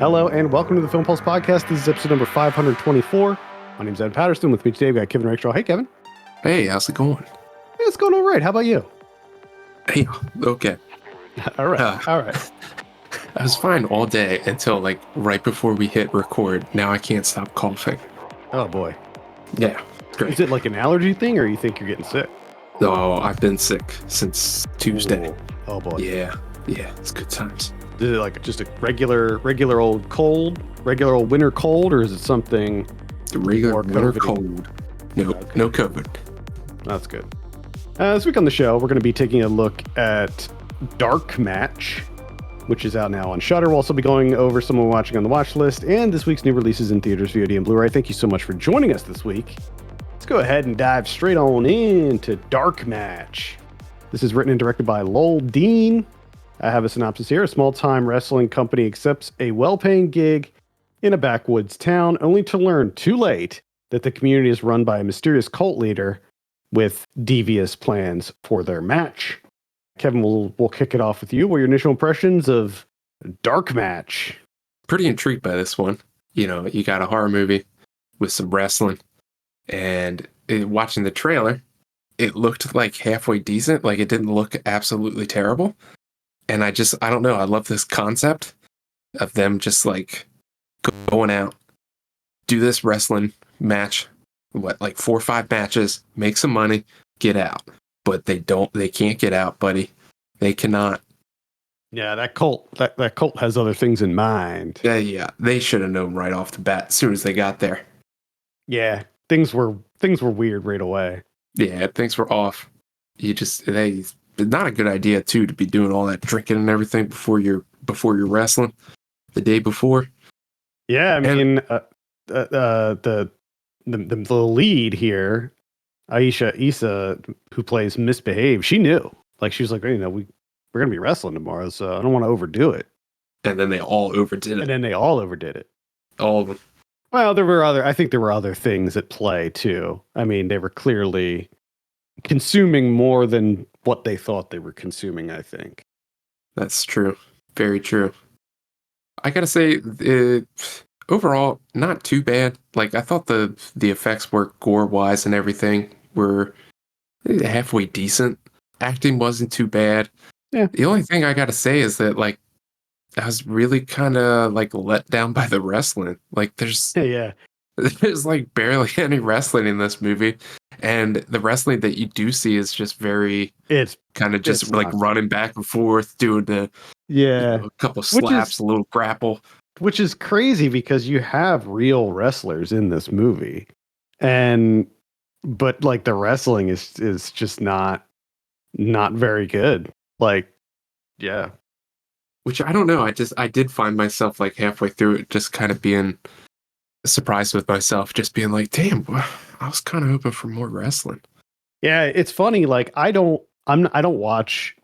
Hello and welcome to the Film Pulse Podcast. This is episode number 524. My name's Ed Patterson. With me today, we got Kevin Rakestraw. Hey, Kevin. Hey, how's it going? Hey, it's going all right. How about you? Hey, okay. All right. All right. I was fine all day until like right before we hit record. Now I can't stop coughing. Oh, boy. Yeah, great. Is it like an allergy thing or you think you're getting sick? No, I've been sick since Tuesday. Ooh. Oh, boy. Yeah, it's good times. Is it like just a regular old cold, regular old winter cold, or is it something The regular more winter COVID-y? cold. No, Okay. no COVID. That's good. This week on the show, we're going to be taking a look at Dark Match, which is out now on Shudder. We'll also be going over some we're watching on the watch list and this week's new releases in theaters, VOD, and Blu-ray. Thank you so much for joining us this week. Let's go ahead and dive straight on into Dark Match. This is written and directed by Lowell Dean. I have a synopsis here. A small-time wrestling company accepts a well-paying gig in a backwoods town, only to learn too late that the community is run by a mysterious cult leader with devious plans for their match. Kevin, we'll kick it off with you. What are your initial impressions of Dark Match? Pretty intrigued by this one. You know, you got a horror movie with some wrestling, and watching the trailer, it looked like halfway decent. Like it didn't look absolutely terrible. And I don't know. I love this concept of them just like going out, do this wrestling match, like 4 or 5 matches, make some money, get out. But they can't get out, buddy. They cannot. Yeah, that cult has other things in mind. Yeah. They should have known right off the bat as soon as they got there. Yeah, things were weird right away. Yeah, things were off. Not a good idea too to be doing all that drinking and everything before you're wrestling the day before. Yeah, I mean, the lead here, Aisha Issa, who plays Misbehave, she knew. Like she was like, hey, we're gonna be wrestling tomorrow, so I don't want to overdo it. And then they all overdid it. All of them. Well, I think there were other things at play too. I mean, they were clearly consuming more than what they thought they were consuming, I think. That's true. Very true. I gotta say, overall, not too bad. Like I thought the effects were gore-wise and everything were halfway decent. Acting wasn't too bad. Yeah. The only thing I gotta say is that like I was really kind of like let down by the wrestling. Like there's like barely any wrestling in this movie, and the wrestling that you do see is just it's kind of just like running back and forth, doing a couple slaps, a little grapple, which is crazy because you have real wrestlers in this movie, but like the wrestling is just not very good. Like, yeah. Which I don't know. I did find myself like halfway through it, just kind of being surprised with myself, just being like, damn, I was kind of hoping for more wrestling. Yeah, it's funny. Like I don't watch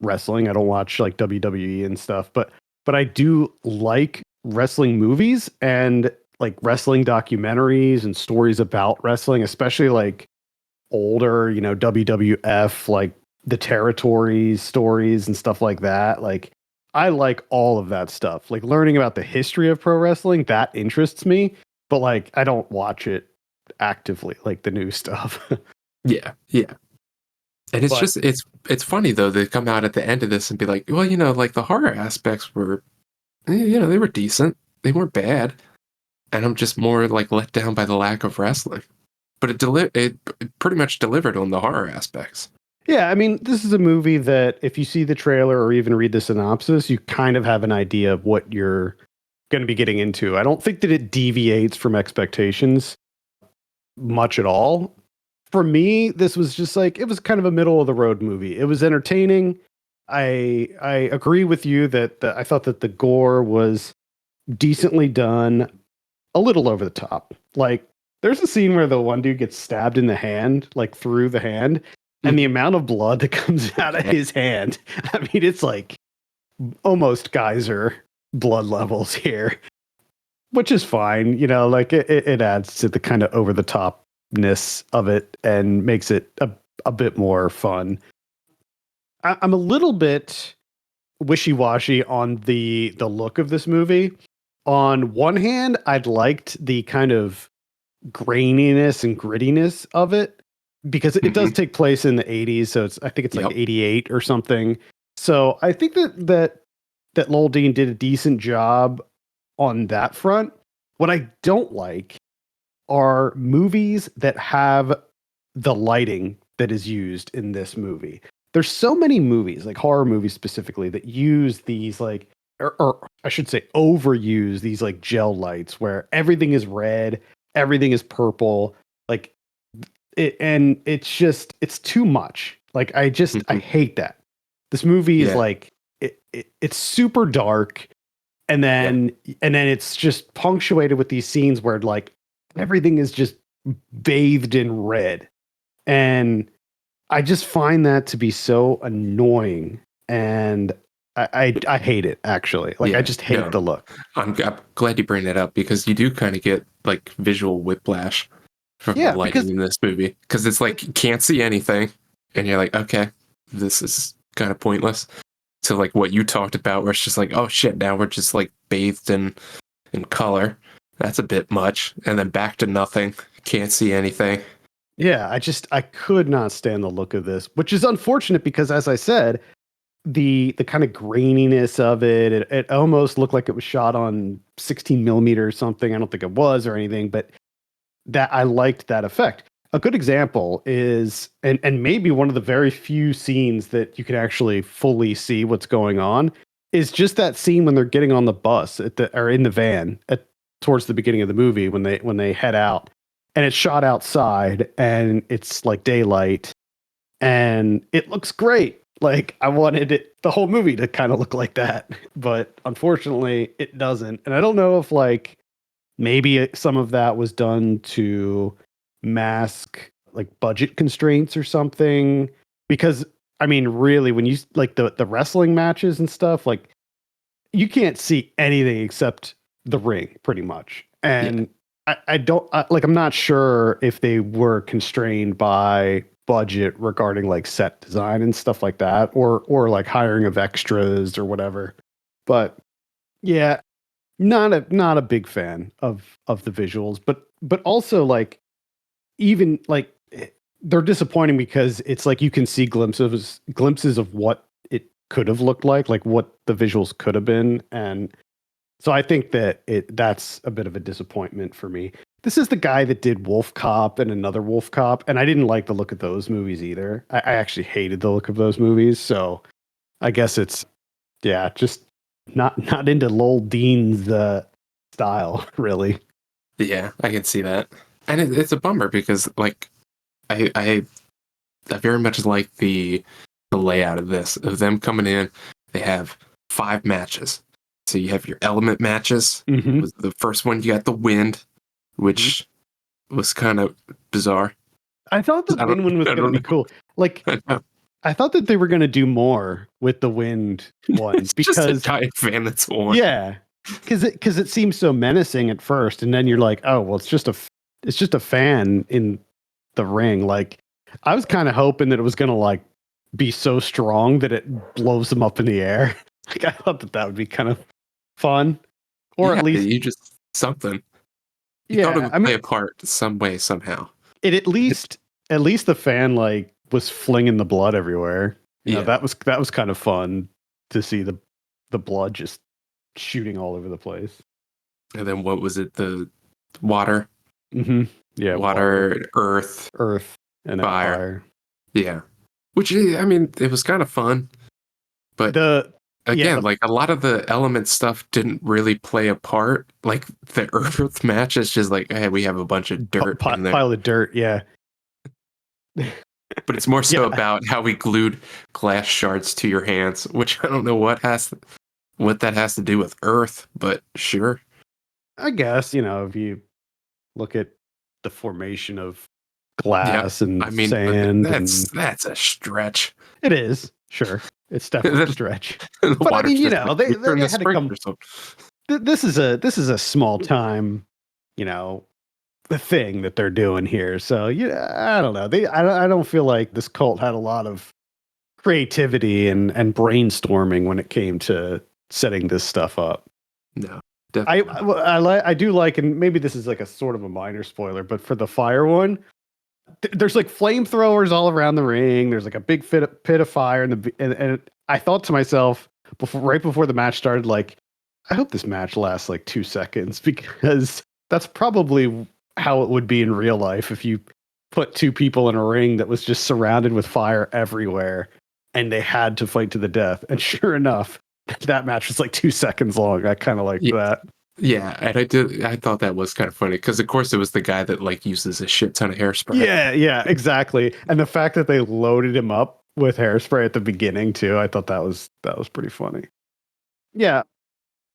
wrestling. I don't watch like WWE and stuff, but I do like wrestling movies and like wrestling documentaries and stories about wrestling, especially like older, WWF, like the territories stories and stuff like that. Like I like all of that stuff. Like learning about the history of pro wrestling, that interests me, but like I don't watch it actively, like the new stuff. Yeah. And it's funny though, they come out at the end of this and be like, well, like the horror aspects were, they were decent. They weren't bad. And I'm just more like let down by the lack of wrestling. But it pretty much delivered on the horror aspects. Yeah, I mean, this is a movie that if you see the trailer or even read the synopsis, you kind of have an idea of what you're going to be getting into. I don't think that it deviates from expectations much at all. For me, this was just like, it was kind of a middle of the road movie. It was entertaining. I agree with you that I thought that the gore was decently done, a little over the top. Like, there's a scene where the one dude gets stabbed in the hand, like through the hand. And the amount of blood that comes out of his hand, I mean, it's like almost geyser blood levels here, which is fine. Like it adds to the kind of over the topness of it and makes it a bit more fun. I'm a little bit wishy-washy on the look of this movie. on one hand, I'd liked the kind of graininess and grittiness of it because it does Hmm. take place in the 80s, so I think it's like Yep. 88 or something. So I think that Lowell Dean did a decent job on that front. What I don't like are movies that have the lighting that is used in this movie. There's so many movies, like horror movies specifically, that use these like, or I should say, overuse these like gel lights where everything is red, everything is purple, like and it's too much. Like I Hmm. hate that. This movie is Yeah. like it's super dark, and Yeah. then it's just punctuated with these scenes where like everything is just bathed in red, and I just find that to be so annoying, and I hate it actually. Like I Yeah. just hate No, the look. I'm glad you bring that up because you do kind of get like visual whiplash from the Yeah, lighting because in this movie because it's like you can't see anything, and you're like, okay, this is kind of pointless. To like what you talked about, where it's just like, oh shit, now we're just like bathed in color. That's a bit much, and then back to nothing. Can't see anything. yeah, I could not stand the look of this, which is unfortunate because as I said, the kind of graininess of it almost looked like it was shot on 16 millimeter or something. I don't think it was or anything, but that I liked that effect. A good example is, and maybe one of the very few scenes that you can actually fully see what's going on, is just that scene when they're getting on the bus at the or in the van at towards the beginning of the movie when they head out, and it's shot outside and it's like daylight and it looks great. Like I wanted the whole movie to kind of look like that, but unfortunately it doesn't. And I don't know if like maybe some of that was done to mask like budget constraints or something. Because I mean, really, when you like the wrestling matches and stuff, like you can't see anything except the ring, pretty much. Yeah, And I don't like. I'm not sure if they were constrained by budget regarding like set design and stuff like that, or like hiring of extras or whatever. But yeah, not a big fan of the visuals, but also like even like they're disappointing because it's like you can see glimpses of what it could have looked like what the visuals could have been, and so I think that that's a bit of a disappointment for me. This is the guy that did Wolf Cop and another Wolf Cop, and I didn't like the look of those movies either. I actually hated the look of those movies, so I guess it's yeah, just not into Lowell Dean's style, really. yeah, I can see that, and it's a bummer because like I very much like the layout of this of them coming in. They have 5 matches, so you have your element matches. Hmm. Was the first one you got the wind, which was kind of bizarre. I thought the I don't wind one was I going to be don't cool. Like know. I thought that they were going to do more with the wind one It's just a because giant fan that's on. yeah, because it seems so menacing at first, and then you're like, oh well, it's just a fan in the ring. Like I was kind of hoping that it was going to like be so strong that it blows them up in the air. Like I thought that that would be kind of fun, or Yeah, at least you just something. You thought it yeah. would I mean, play a part some way somehow. it It's at least the fan like was flinging the blood everywhere. You know, yeah. that was kind of fun to see the blood just shooting all over the place. And then what was it? The water, Hmm. Yeah, water, earth, earth, and then fire. fire. Yeah. Which I mean, it was kind of fun, but The yeah, again, like a lot of the element stuff didn't really play a part. Like the earth match is just like, hey, we have a bunch of dirt in there. pile of dirt. Yeah, But it's more so yeah. about how we glued glass shards to your hands, which I don't know what that has to do with earth, but sure. I guess you know if you look at the formation of Yeah. glass I and mean, but sand, and that's a stretch. it is sure it's definitely a the stretch. But I water's mean, you just know, like, we turn they the had to come. sprinklers on. This is a small time, you know, the thing that they're doing here. So yeah, I don't know. I don't feel like this cult had a lot of creativity and brainstorming when it came to setting this stuff up. No. definitely. I do like, and maybe this is like a sort of a minor spoiler, but for the fire one, there's like flamethrowers all around the ring. There's like a big pit of fire, and I thought to myself right before the match started, like, I hope this match lasts like 2 seconds because that's probably how it would be in real life if you put two people in a ring that was just surrounded with fire everywhere and they had to fight to the death. And sure enough, that match was like 2 seconds long. I kind of like Yeah, that. yeah, and I thought that was kind of funny because of course it was the guy that like uses a shit ton of hairspray. Yeah, exactly. And the fact that they loaded him up with hairspray at the beginning too, I thought that was pretty funny. Yeah,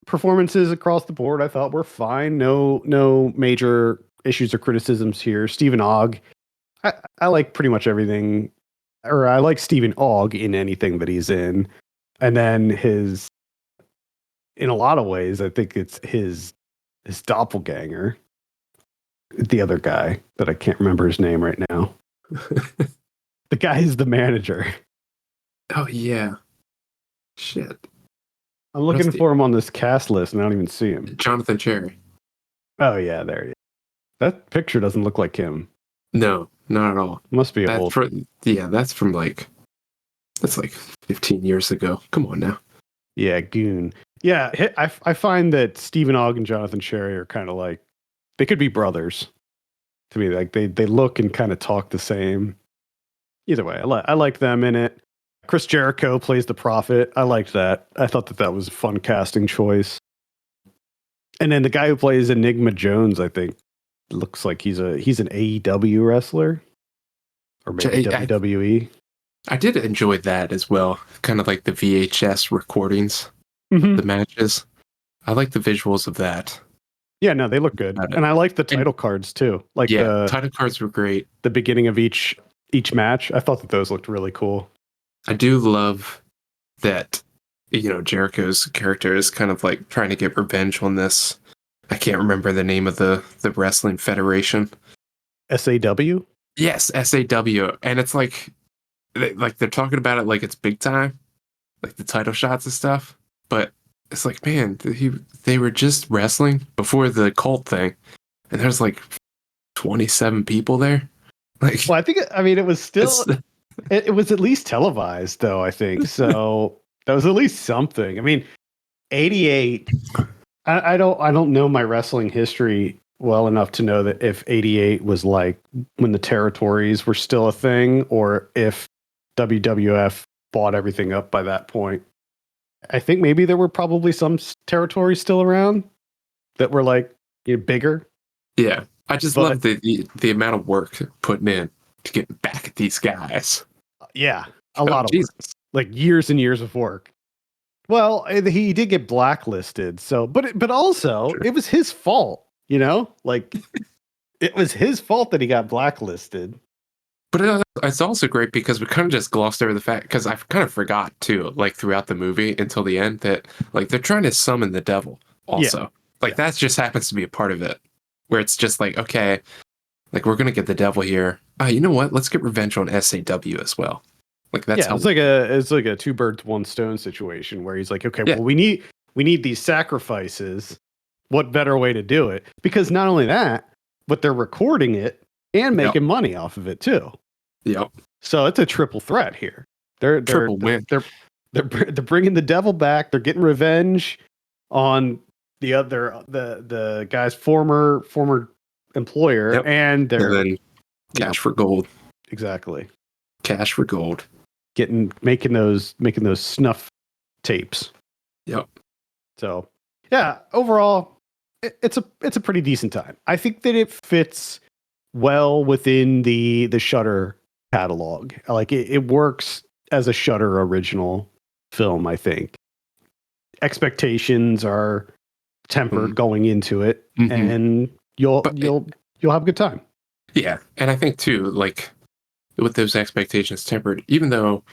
performances across the board I thought were fine. No major issues or criticisms here. Stephen Ogg, I like pretty much everything, or I like Stephen Ogg in anything that he's in. And then in a lot of ways, I think it's his doppelganger, the other guy that I can't remember his name right now. The guy is the manager. Oh yeah, shit. I'm looking for him on this cast list, and I don't even see him. Jonathan Cherry. Oh yeah, there he is. That picture doesn't look like him. No, not at all. Must be old. That's from like 15 years ago. Come on now. Yeah, Goon. Yeah, I find that Stephen Ogg and Jonathan Cherry are kind of like, they could be brothers to me. Like they look and kind of talk the same. Either way, I like them in it. Chris Jericho plays the Prophet. I liked that. I thought that was a fun casting choice. And then the guy who plays Enigma Jones, I think, looks like he's an AEW wrestler, or maybe WWE. I did enjoy that as well. Kind of like the VHS recordings, Mm-hmm. the matches. I like the visuals of that. Yeah, no, they look good, and I like the title cards too. Like the title cards were great. The beginning of each match, I thought that those looked really cool. I do love that, Jericho's character is kind of like trying to get revenge on this. I can't remember the name of the wrestling federation. SAW? Yes, SAW. And it's like they're talking about it like it's big time, like the title shots and stuff. But it's like, man, they were just wrestling before the cult thing, and there's like 27 people there. Like, well, it was still it was at least televised, though. I think so. That was at least something. I mean, 88. I don't know my wrestling history well enough to know that if 88 was like when the territories were still a thing, or if WWF bought everything up by that point. I think maybe there were probably some territories still around that were like bigger. Yeah, I just love the amount of work putting in to get back at these guys. Yeah, a lot of work. Like years and years of work. Well, he did get blacklisted, so but also it was his fault, like it was his fault that he got blacklisted. But it's also great because we kind of just glossed over the fact, because I kind of forgot too, like throughout the movie until the end, that like they're trying to summon the devil also. Yeah. That just happens to be a part of it, where it's just like, okay, like we're gonna get the devil here. You know what? Let's get revenge on SAW as well. Like that's it's like a two birds one stone situation where he's like, okay, well we need these sacrifices. What better way to do it? Because not only that, but they're recording it and making money off of it too. Yep. So it's a triple threat here. They're triple win. They're bringing the devil back. They're getting revenge on the guy's former employer, and then cash for gold. Exactly. Cash for gold. Making those snuff tapes. Yep. So yeah, overall, it's a pretty decent time. I think that it fits well within the Shudder catalog. Like it works as a Shudder original film. I think expectations are tempered going into it, and you'll have a good time. Yeah, and I think too, like with those expectations tempered, even though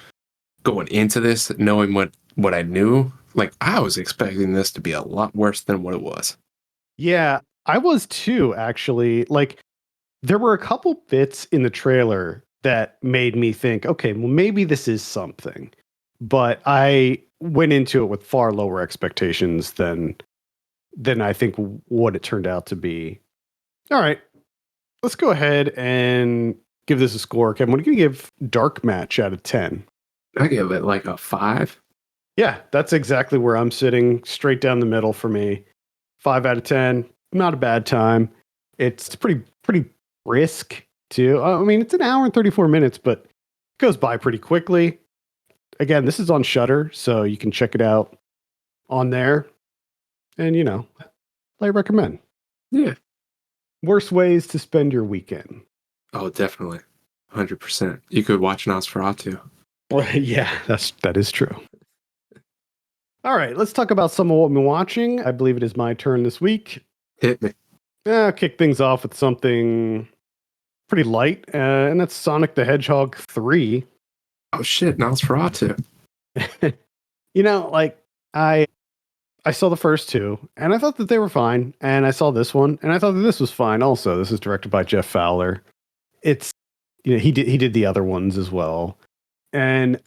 going into this knowing what I knew, like I was expecting this to be a lot worse than what it was. Yeah, I was too, actually. Like there were a couple bits in the trailer that made me think, okay, well maybe this is something. But I went into it with far lower expectations than than I think what it turned out to be. All right, let's go ahead and give this a score. Kevin, what are you going to give Dark Match out of 10? I give it like a 5. Yeah, that's exactly where I'm sitting, straight down the middle for me. 5 out of 10, not a bad time. It's pretty brisk too. I mean, it's an hour and 34 minutes, but it goes by pretty quickly. Again, this is on Shudder, so you can check it out on there. And I recommend. Yeah. Worst ways to spend your weekend. Oh, definitely. 100%. You could watch Nosferatu. Well, yeah, that is true. All right, let's talk about some of what we've been watching. I believe it is my turn this week. Hit me. I'll kick things off with something pretty light, and that's Sonic the Hedgehog 3. Oh shit, Nosferatu. I saw the first two, and I thought that they were fine. And I saw this one, and I thought that this was fine also. This is directed by Jeff Fowler. It's, he did the other ones as well. And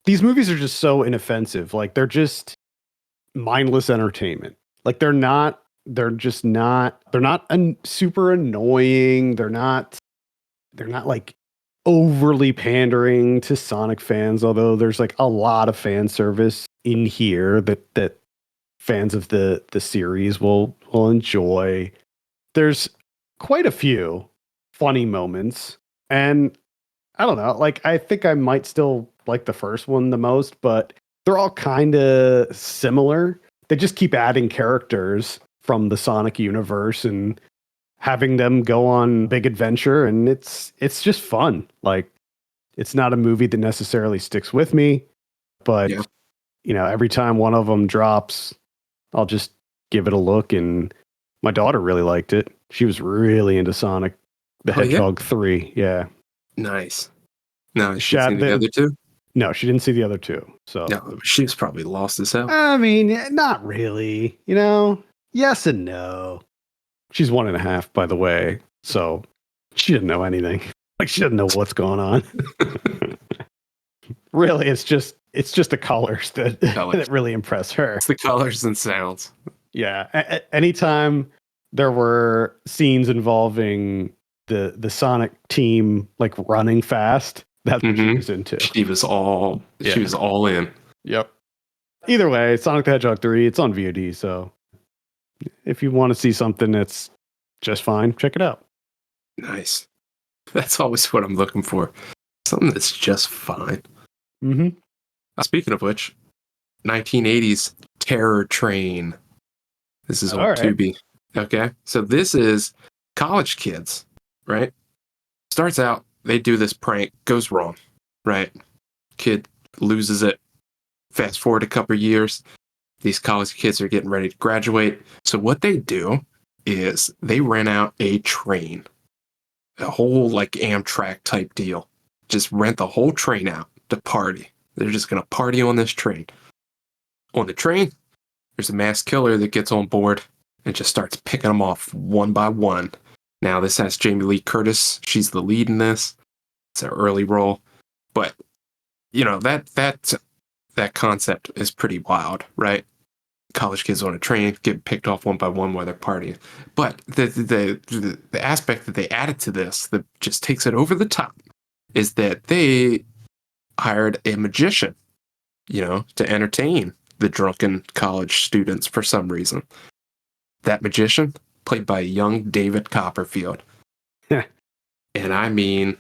these movies are just so inoffensive. Like, they're just mindless entertainment. Like, they're not super annoying. They're not like overly pandering to Sonic fans, although there's like a lot of fan service in here that fans of the series will enjoy. There's quite a few funny moments, and I don't know, like, I think I might still like the first one the most, but they're all kind of similar. They just keep adding characters from the Sonic universe and having them go on big adventure, and it's just fun. Like, it's not a movie that necessarily sticks with me, but every time one of them drops, I'll just give it a look. And my daughter really liked it. She was really into Sonic the Hedgehog 3. Yeah. Nice. No, she seen the other two? No, she didn't see the other two. So no, she's probably lost as hell. I mean, not really. Yes and no. She's 1.5, by the way. So she didn't know anything. Like, she doesn't know what's going on. Really, it's just the colors that really impress her. It's the colors and sounds. Yeah. Anytime there were scenes involving the Sonic team like running fast, that's what she was into. She was all in. Yep. Either way, Sonic the Hedgehog 3, it's on VOD, so if you want to see something that's just fine, check it out. Nice. That's always what I'm looking for. Something that's just fine. Mm-hmm. Speaking of which, 1980s Terror Train. This is on Tubi. Okay. So this is college kids, right? Starts out, they do this prank, goes wrong, right? Kid loses it. Fast forward a couple years, these college kids are getting ready to graduate. So what they do is they rent out a train, a whole like Amtrak type deal. Just rent the whole train out to party. They're just going to party on this train. On the train, there's a mass killer that gets on board and just starts picking them off one by one. Now, this has Jamie Lee Curtis. She's the lead in this. It's an early role. But, that concept is pretty wild, right? College kids on a train get picked off one by one while they're partying. But the aspect that they added to this that just takes it over the top is that they hired a magician, to entertain the drunken college students for some reason. That magician, played by young David Copperfield. And I mean,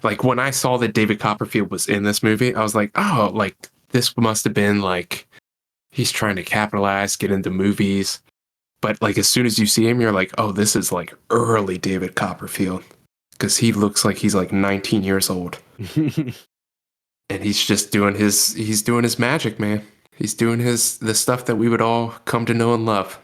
like, when I saw that David Copperfield was in this movie, I was like, oh, like, this must have been like, he's trying to capitalize, get into movies. But like, as soon as you see him, you're like, oh, this is like early David Copperfield. Because he looks like he's like 19 years old. And he's just doing his magic, man. He's doing the stuff that we would all come to know and love,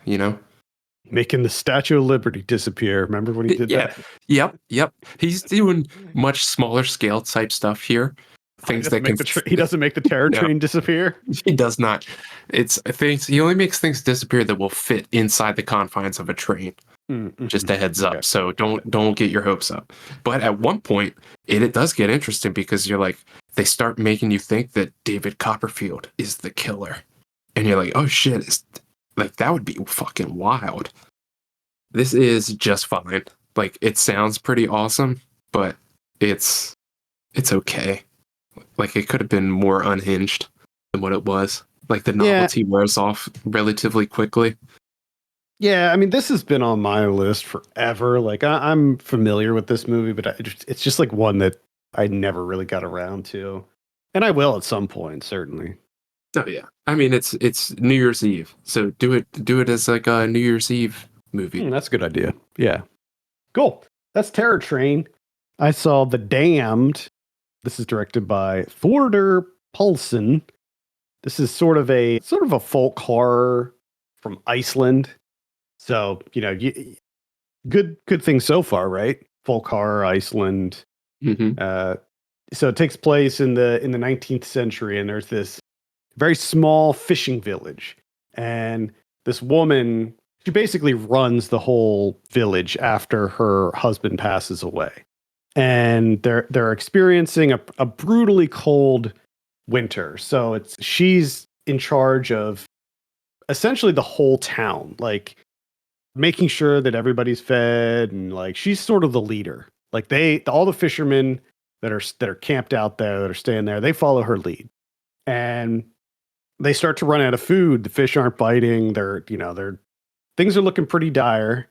Making the Statue of Liberty disappear. Remember when he did that? Yep. He's doing much smaller scale type stuff here. Things that can he doesn't make the terror train disappear. He does not. He only makes things disappear that will fit inside the confines of a train. Mm-hmm. Just a heads up. Okay. So don't get your hopes up. But at one point, it does get interesting because you're like, they start making you think that David Copperfield is the killer, and you're like, oh shit, Like, that would be fucking wild. This is just fine. Like, it sounds pretty awesome, but it's okay. Like, it could have been more unhinged than what it was. Like, the Yeah, novelty wears off relatively quickly. yeah. I mean, this has been on my list forever. Like, I'm familiar with this movie, but it's just like one that I never really got around to, and I will at some point, certainly. Oh yeah. I mean, it's New Year's Eve, so do it as like a New Year's Eve movie. That's a good idea. Yeah, cool. That's Terror Train. I saw The Damned. This is directed by Thorder Paulson. This is sort of a folk horror from Iceland. So, good thing so far, right? Folk horror, Iceland. Hmm. So it takes place in the 19th century, and there's this very small fishing village, and this woman, she basically runs the whole village after her husband passes away, and they're experiencing a brutally cold winter. So she's in charge of essentially the whole town, like making sure that everybody's fed, and like she's sort of the leader. Like all the fishermen that are camped out there, that are staying there, they follow her lead. And they start to run out of food. The fish aren't biting. They're things are looking pretty dire,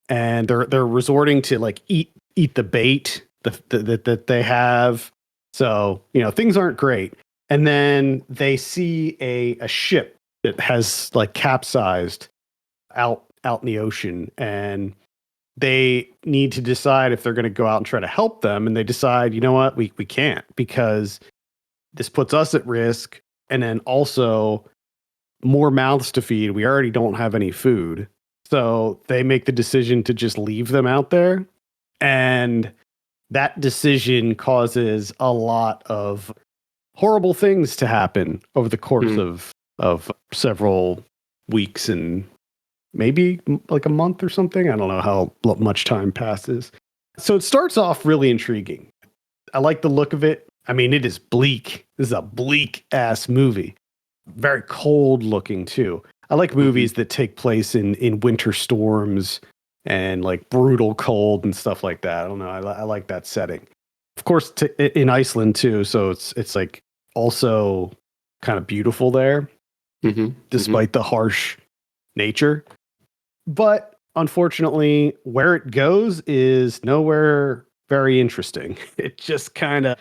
and they're resorting to like eat the bait that they have. So, things aren't great. And then they see a ship that has like capsized out in the ocean, and they need to decide if they're going to go out and try to help them. And they decide, you know what, we can't, because this puts us at risk. And then also more mouths to feed. We already don't have any food. So they make the decision to just leave them out there. And that decision causes a lot of horrible things to happen over the course of several weeks and maybe like a month or something. I don't know how much time passes. So it starts off really intriguing. I like the look of it. I mean, it is bleak. This is a bleak ass movie. Very cold looking too. I like movies that take place in winter storms and like brutal cold and stuff like that. I don't know. I like that setting. Of course, in Iceland too. So it's like also kind of beautiful there, despite the harsh nature. But unfortunately, where it goes is nowhere very interesting. It just kind of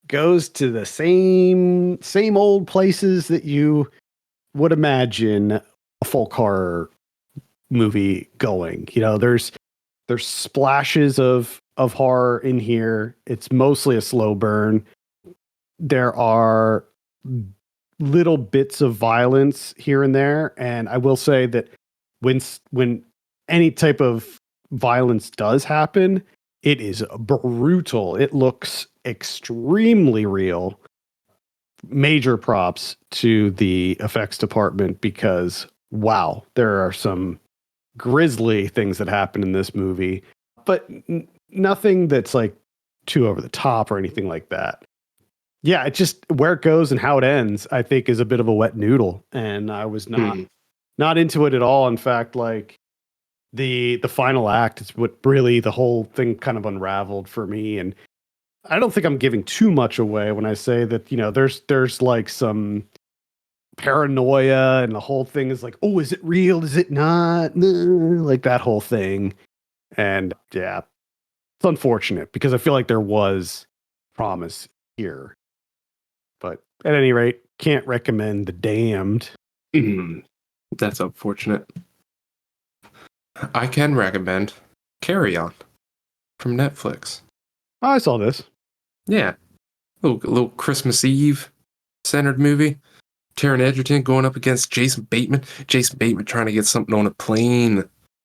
goes to the same old places that you would imagine a folk horror movie going. There's splashes of horror in here. It's mostly a slow burn. There are little bits of violence here and there, and I will say that when any type of violence does happen, it is brutal. It looks extremely real. Major props to the effects department, because wow, there are some grisly things that happen in this movie, but nothing that's like too over the top or anything like that. Yeah, it just, where it goes and how it ends, I think, is a bit of a wet noodle, and I was not into it at all. In fact, like the final act is what really the whole thing kind of unraveled for me. And I don't think I'm giving too much away when I say that, there's like some paranoia, and the whole thing is like, oh, is it real? Is it not? Like that whole thing. And yeah, it's unfortunate, because I feel like there was promise here. But at any rate, can't recommend The Damned. That's unfortunate. I can recommend Carry On from Netflix. Oh, I saw this. Yeah. Little Christmas Eve centered movie. Taron Egerton going up against Jason Bateman. Jason Bateman trying to get something on a plane.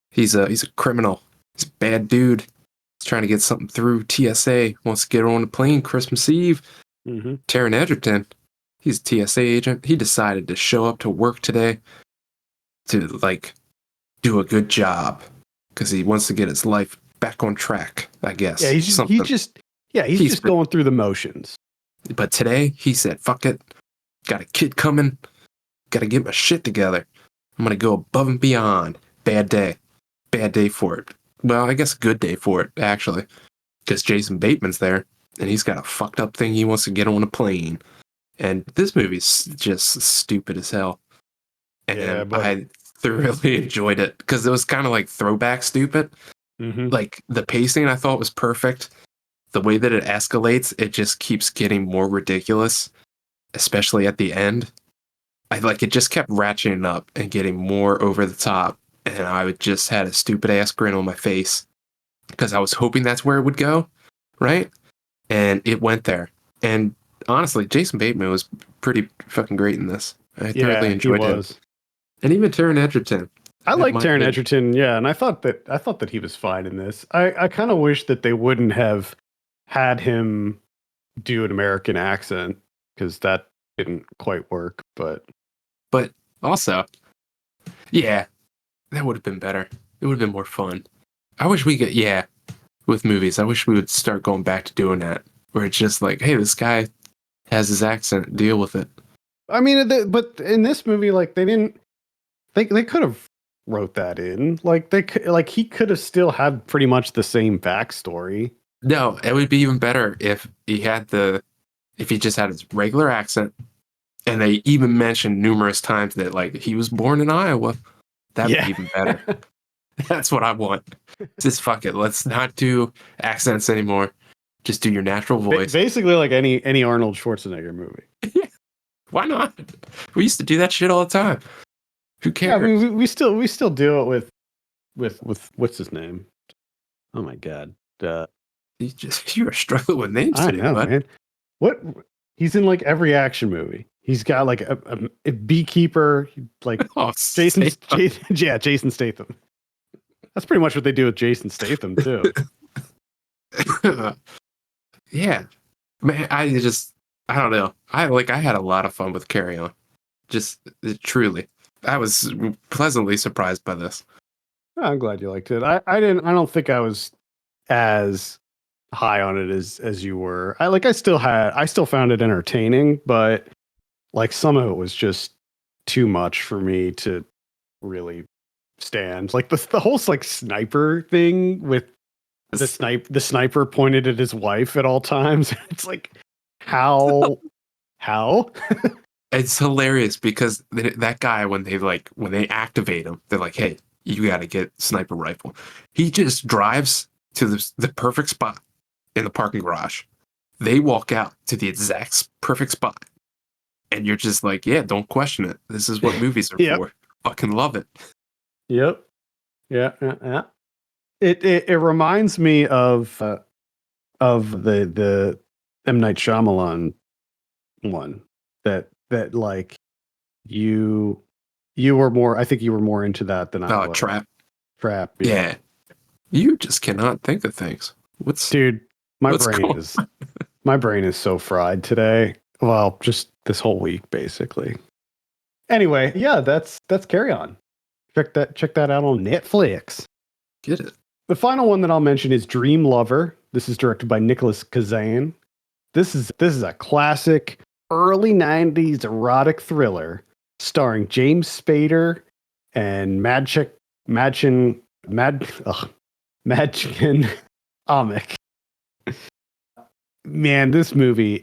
He's a criminal. He's a bad dude. He's trying to get something through TSA. Wants to get on a plane Christmas Eve. Taron Egerton, he's a TSA agent. He decided to show up to work today to like do a good job because he wants to get his life back on track, I guess. Yeah, he's just going through the motions. But today he said, fuck it. Got a kid coming. Got to get my shit together. I'm going to go above and beyond. Bad day. Bad day for it. Well, I guess a good day for it, actually. Because Jason Bateman's there, and he's got a fucked up thing he wants to get on a plane. And this movie's just stupid as hell. Yeah, And buddy. I thoroughly enjoyed it because it was kind of like throwback stupid. Mm-hmm. Like the pacing I thought was perfect. The way that it escalates, it just keeps getting more ridiculous, especially at the end. I like it just kept ratcheting up and getting more over the top. And I would just had a stupid ass grin on my face because I was hoping that's where it would go, right? And it went there. And honestly, Jason Bateman was pretty fucking great in this. I thoroughly Yeah, he enjoyed him. was. And even Taron Egerton. I like My Taron opinion. Egerton, yeah, and I thought that he was fine in this. I kind of wish that they wouldn't have had him do an American accent because that didn't quite work. But Also, yeah, that would have been better. It would have been more fun. I wish we could, yeah, with movies, I wish we would start going back to doing that, where it's just like, hey, this guy has his accent, deal with it. I mean, but in this movie, like they didn't, they could have wrote that in, like like he could have still had pretty much the same backstory. No, it would be even better if if he just had his regular accent, and they even mentioned numerous times that like he was born in Iowa. That'd Yeah. be even better. That's what I want. Just fuck it. Let's not do accents anymore. Just do your natural voice. Basically, like any Arnold Schwarzenegger movie. Why not? We used to do that shit all the time. Who cares? Yeah, I mean, we still do it with what's his name? Oh my god, You are struggling with names I today, know, bud. man. What he's in like every action movie. He's got like a beekeeper, like Oh, Jason Statham. That's pretty much what they do with Jason Statham too. Yeah, man. I don't know. I had a lot of fun with Carry On. Just truly, I was pleasantly surprised by this. I'm glad you liked it. I don't think I was as high on it as you were. I still found it entertaining, but like some of it was just too much for me to really stand. Like the whole like sniper thing with the sniper pointed at his wife at all times. It's like how It's hilarious because that guy when they activate him, they're like, "Hey, you got to get sniper rifle." He just drives to the perfect spot in the parking garage. They walk out to the exact perfect spot, and you're just like, "Yeah, don't question it. This is what movies are Yep. for. Fucking love it." Yep. Yeah. It reminds me of the M. Night Shyamalan one that like you were more, I think you were more into that than I Oh, was. Trap. Trap. Yeah. You just cannot think of things. Dude, what's going my brain is so fried today. Well, just this whole week basically. Anyway, yeah, that's Carry On. Check that out on Netflix. Get it? The final one that I'll mention is Dream Lover. This is directed by Nicholas Kazan. This is a classic early 90s erotic thriller starring James Spader and Madchen Amick. Man, this movie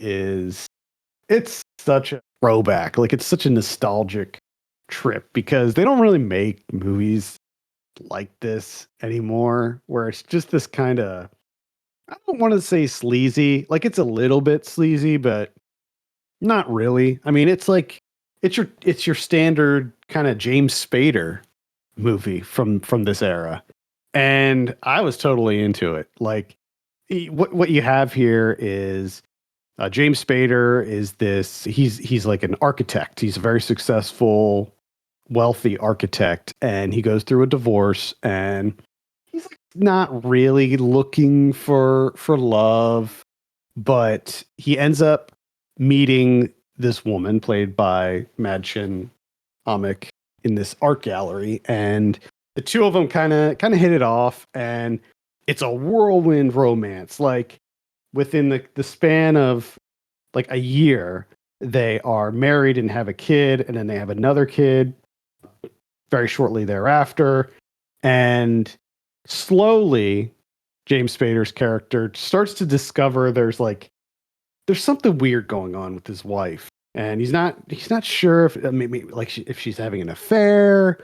it's such a throwback. Like it's such a nostalgic trip because they don't really make movies like this anymore, where it's just this kind of, I don't want to say sleazy. Like it's a little bit sleazy, but not really. I mean, it's like it's your standard kind of James Spader movie from this era. And I was totally into it. Like what you have here is James Spader is he's like an architect. He's a very successful, wealthy architect, and he goes through a divorce, and he's like not really looking for love, but he ends up meeting this woman played by Madchen Amick in this art gallery, and the two of them kind of hit it off, and it's a whirlwind romance. Like within the span of like a year, they are married and have a kid, and then they have another kid very shortly thereafter. And slowly, James Spader's character starts to discover there's something weird going on with his wife, and he's not sure if maybe like if she's having an affair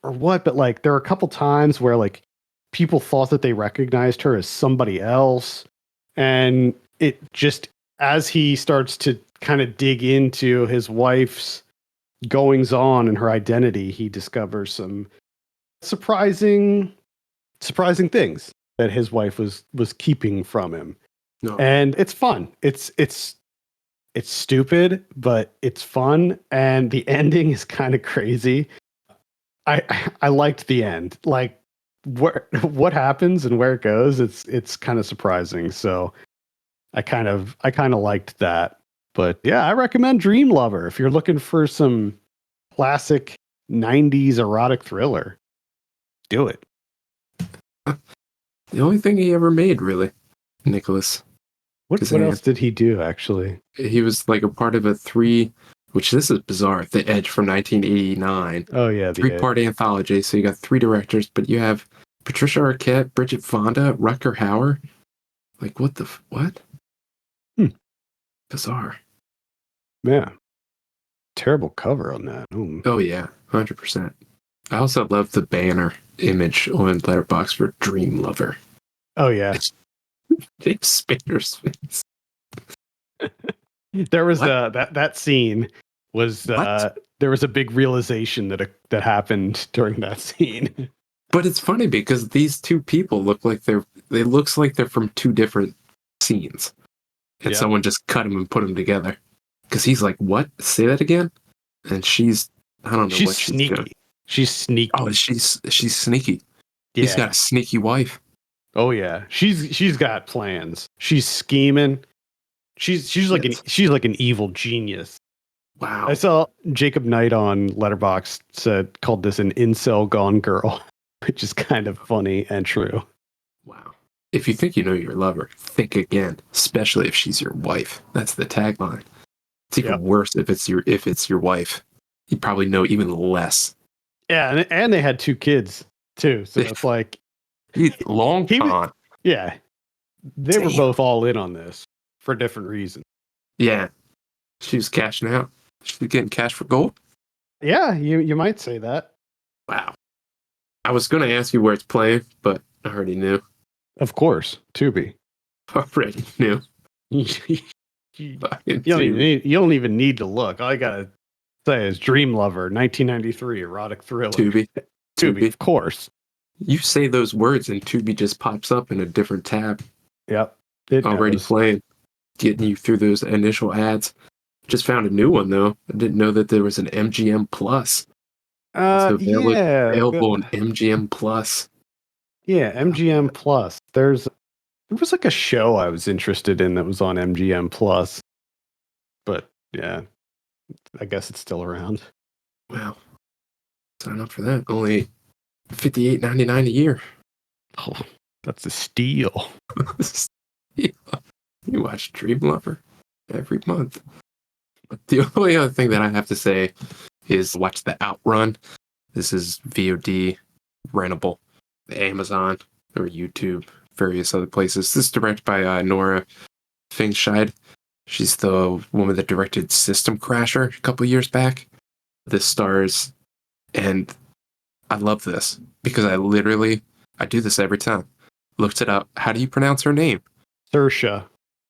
or what. But like there are a couple times where like people thought that they recognized her as somebody else, and it just as he starts to kind of dig into his wife's goings on and her identity, he discovers some surprising things that his wife was keeping from him. No. And it's fun. It's stupid, but it's fun, and the ending is kind of crazy. I liked the end. Like what happens and where it goes, it's kind of surprising. So I kind of liked that. But yeah, I recommend Dream Lover if you're looking for some classic 90s erotic thriller. Do it. The only thing he ever made, really, Nicholas. What else did he do, actually? He was like a part of which this is bizarre, The Edge from 1989. Oh, yeah. 3-part anthology. So you got 3 directors, but you have Patricia Arquette, Bridget Fonda, Rutger Hauer. Like, what? Bizarre. Yeah. Terrible cover on that. Ooh. Oh, yeah. 100%. I also love the banner image on Letterboxd for Dream Lover. Oh, yeah. James Spader's face. There was that scene was there was a big realization that happened during that scene. But it's funny because these two people look like they're from 2 different scenes. And someone just cut them and put them together. Because he's like, what? Say that again? And she's, I don't know what she's sneaky. doing. She's sneaky. Oh, she's sneaky. Yeah. He's got a sneaky wife. Oh yeah. She's got plans. She's scheming. She's like an evil genius. Wow. I saw Jacob Knight on Letterboxd called this an incel gone girl, which is kind of funny and true. Wow. If you think you know your lover, think again, especially if she's your wife. That's the tagline. It's even worse if it's your wife. You probably know even less. Yeah, and they had 2 kids too, so it's like long con. Yeah, they were both all in on this for different reasons. Yeah, she was cashing out. She was getting cash for gold. Yeah, you might say that. Wow. I was going to ask you where it's playing, but I already knew. Of course, Tubi. Already knew. You don't even need to look. All I gotta say is Dream Lover, 1993 erotic thriller. Tubi, of course. You say those words and Tubi just pops up in a different tab. Yep. Already playing, getting you through those initial ads. Just found a new one though. I didn't know that there was an MGM Plus. Available on MGM Plus. Yeah, MGM Plus. There was like a show I was interested in that was on MGM Plus. But yeah, I guess it's still around. Wow. Sign up for that. Only $58.99 a year. Oh, that's a steal. You watch Dream Lover every month. But the only other thing that I have to say is watch the Outrun. This is VOD rentable. Amazon or YouTube, various other places. This is directed by Nora Fingscheid. She's the woman that directed System Crasher a couple years back. This stars, and I love this because I do this every time. Looked it up. How do you pronounce her name? Saoirse.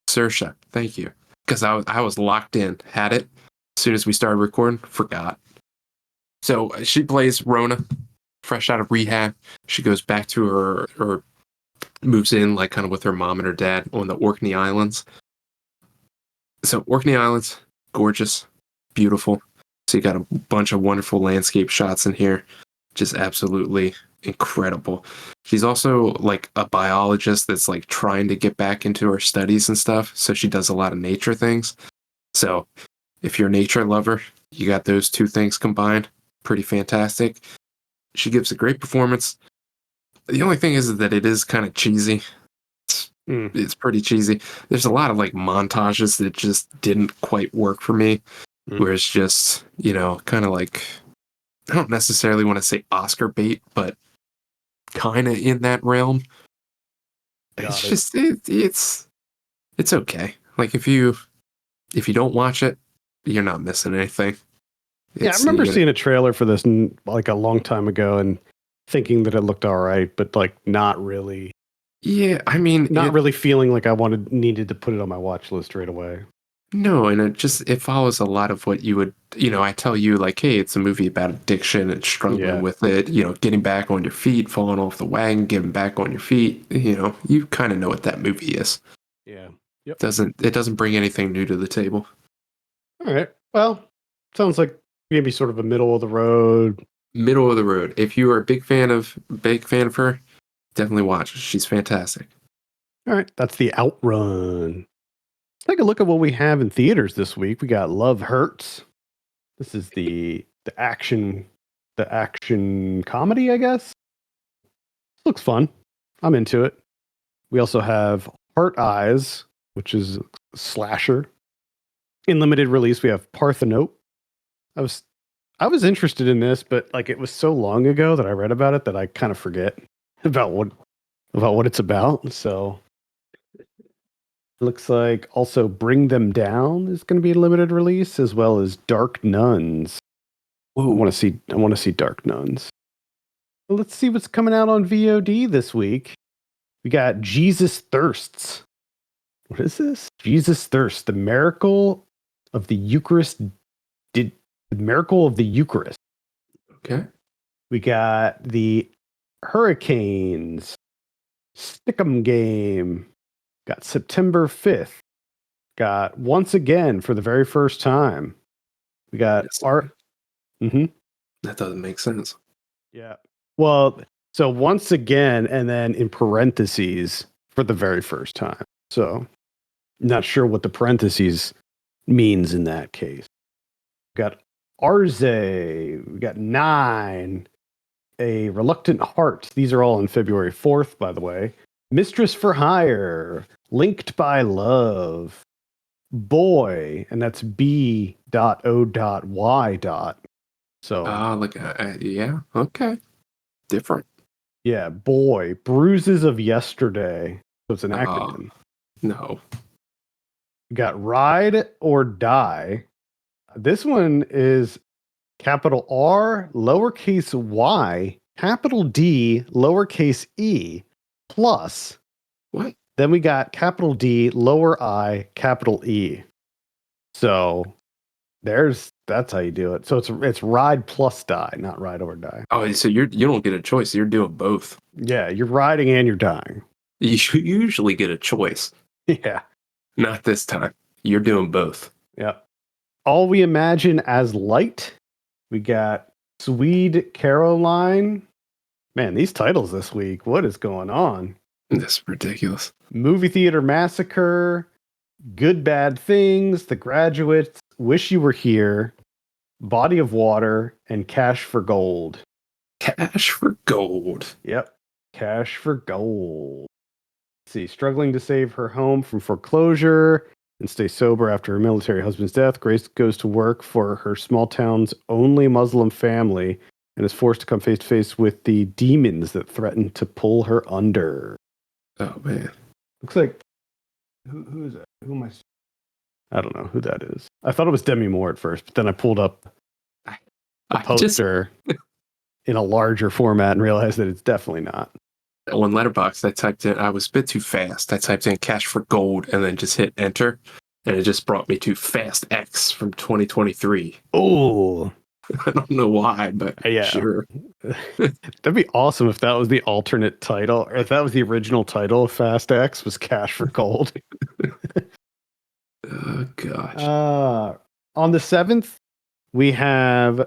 Saoirse. Thank you. Because I was locked in. Had it. As soon as we started recording, forgot. So she plays Rona, fresh out of rehab. She goes back to her moves in like kind of with her mom and her dad on the Orkney Islands. So Orkney Islands, gorgeous, beautiful. So you got a bunch of wonderful landscape shots in here. Just absolutely incredible. She's also like a biologist that's like trying to get back into her studies and stuff. So she does a lot of nature things. So if you're a nature lover, you got those 2 things combined. Pretty fantastic. She gives a great performance. The only thing is that it is kind of cheesy. It's pretty cheesy. There's a lot of like montages that just didn't quite work for me. Where it's just, kind of like I don't necessarily want to say Oscar bait, but kind of in that realm. It's Got it. just it's okay. Like if you don't watch it, you're not missing anything. Yeah, I It's remember you know, seeing a trailer for this like a long time ago and thinking that it looked all right, but like yeah. I mean, not really feeling like I needed to put it on my watch list right away. no, and it follows a lot of what you would, I tell you like, hey, it's a movie about addiction and struggling Yeah, with it, getting back on your feet, falling off the wagon, getting back on your feet. You kind of know what that movie is. yeah, yep. It doesn't bring anything new to the table. All right. Well, sounds like maybe sort of a middle of the road. Middle of the road. If you are a big fan of her, definitely watch her. She's fantastic. All right, that's the Outrun. Let's take a look at what we have in theaters this week. We got Love Hurts. This is the action comedy, I guess. Looks fun. I'm into it. We also have Heart Eyes, which is a slasher. In limited release, we have Parthenope. I was interested in this, but like it was so long ago that I read about it that I kind of forget about what it's about. So looks like also Bring Them Down is going to be a limited release, as well as Dark Nuns. I Whoa. want to see Dark Nuns. Well, let's see what's coming out on VOD this week. We got Jesus Thirsts. What is this? Jesus Thirsts, the miracle of the Eucharist. The miracle of the Eucharist. Okay. We got the Hurricanes. Stick'em game. Got September 5th. Got Once Again for the very first time. We got Yes. art. Mm-hmm. That doesn't make sense. Yeah. Well, so Once Again, and then in parentheses for the very first time. So not sure what the parentheses means in that case. We got Arze. We got 9. A Reluctant Heart. These are all on February 4th, by the way. Mistress for Hire. Linked by Love. Boy, and that's B.O.Y. So, Yeah, okay, different. yeah, Boy. Bruises of Yesterday. So it's an acronym. No. We got Ride or Die. This one is capital R, lowercase y, capital D, lowercase e, plus. What? Then we got capital D, lower I, capital E. So that's how you do it. So it's ride plus die, not ride or die. Oh, so you don't get a choice. You're doing both. Yeah, you're riding and you're dying. You usually get a choice. Yeah. Not this time. You're doing both. Yeah. All We Imagine as Light. We got Swede Caroline. Man, these titles this week. What is going on? That's ridiculous. Movie Theater Massacre. Good Bad Things. The Graduates. Wish You Were Here. Body of Water. And Cash for Gold. Cash for Gold. Yep. Cash for Gold. Let's see. Struggling to save her home from foreclosure and stay sober after her military husband's death, Grace goes to work for her small town's only Muslim family and is forced to come face to face with the demons that threaten to pull her under. Oh, man. Looks like who is that? Who am I don't know who that is. I thought it was Demi Moore at first, but then I pulled up the poster in a larger format and realized that it's definitely not. On Letterboxd, I typed in, I was a bit too fast. I typed in Cash for Gold and then just hit enter. And it just brought me to Fast X from 2023. Oh, I don't know why, but yeah. Sure. That'd be awesome if that was the alternate title, or if that was the original title of Fast X was Cash for Gold. Oh, gosh. On the 7th, we have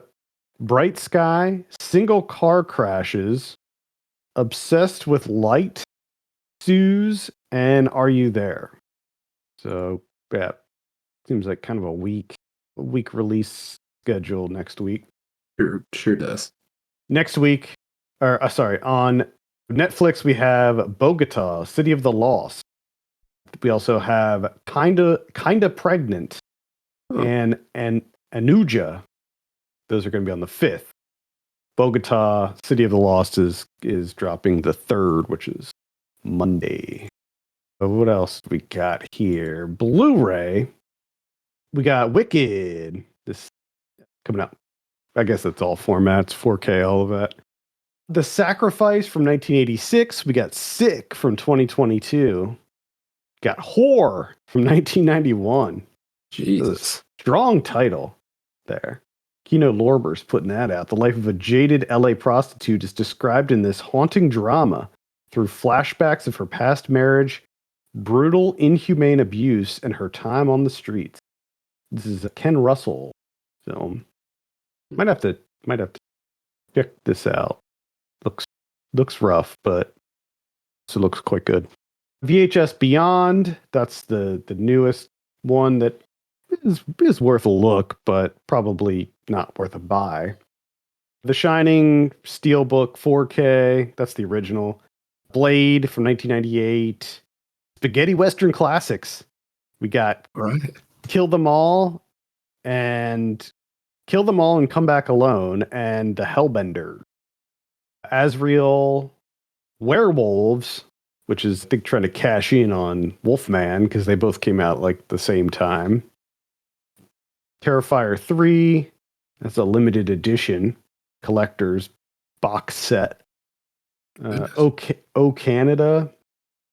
Bright Sky, Single Car Crashes, Obsessed with Light, Suze, and Are You There? So, yeah, seems like kind of a weak release schedule next week. Sure does. Next week, on Netflix, we have Bogota, City of the Lost. We also have Kinda Pregnant and Anuja. Those are going to be on the 5th. Bogota, City of the Lost is dropping the 3rd, which is Monday. So what else we got here? Blu-ray. We got Wicked. This coming out. I guess that's all formats, 4K, all of that. The Sacrifice from 1986. We got Sick from 2022. Got Whore from 1991. Jesus. Strong title there. Kino Lorber's putting that out. The life of a jaded LA prostitute is described in this haunting drama through flashbacks of her past marriage, brutal, inhumane abuse, and her time on the streets. This is a Ken Russell film. Might have to check this out. Looks rough, but it looks quite good. VHS Beyond, that's the newest one that is worth a look, but probably not worth a buy. The Shining Steelbook 4K, that's the original. Blade from 1998. Spaghetti Western Classics. We got Kill Them All and Come Back Alone and The Hellbender. Asriel Werewolves, which is I think trying to cash in on Wolfman because they both came out like the same time. Terrifier 3, that's a limited edition collector's box set. Oh Canada,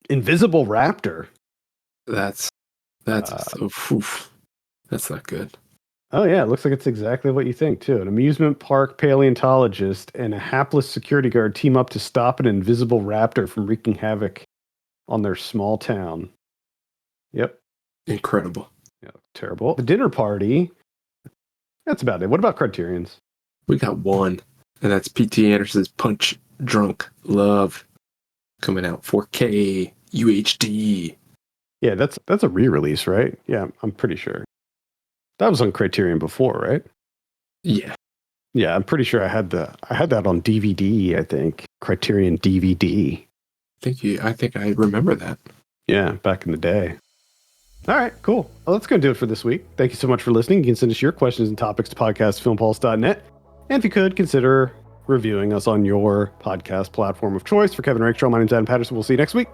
Invisible Raptor. That's not good. Oh yeah, it looks like it's exactly what you think too. An amusement park paleontologist and a hapless security guard team up to stop an invisible raptor from wreaking havoc on their small town. Yep. Incredible. Yeah, terrible. The Dinner Party. That's about it. What about Criterion's? We got one, and that's P.T. Anderson's Punch Drunk Love, coming out 4K UHD. Yeah, that's a re-release, right? Yeah, I'm pretty sure. That was on Criterion before, right? Yeah. Yeah, I'm pretty sure I had that on DVD, I think. Criterion DVD. I think I remember that. Yeah, back in the day. All right, cool. Well, that's going to do it for this week. Thank you so much for listening. You can send us your questions and topics to podcast@filmpulse.net. And if you could, consider reviewing us on your podcast platform of choice. For Kevin Rakestraw, my name's Adam Patterson. We'll see you next week.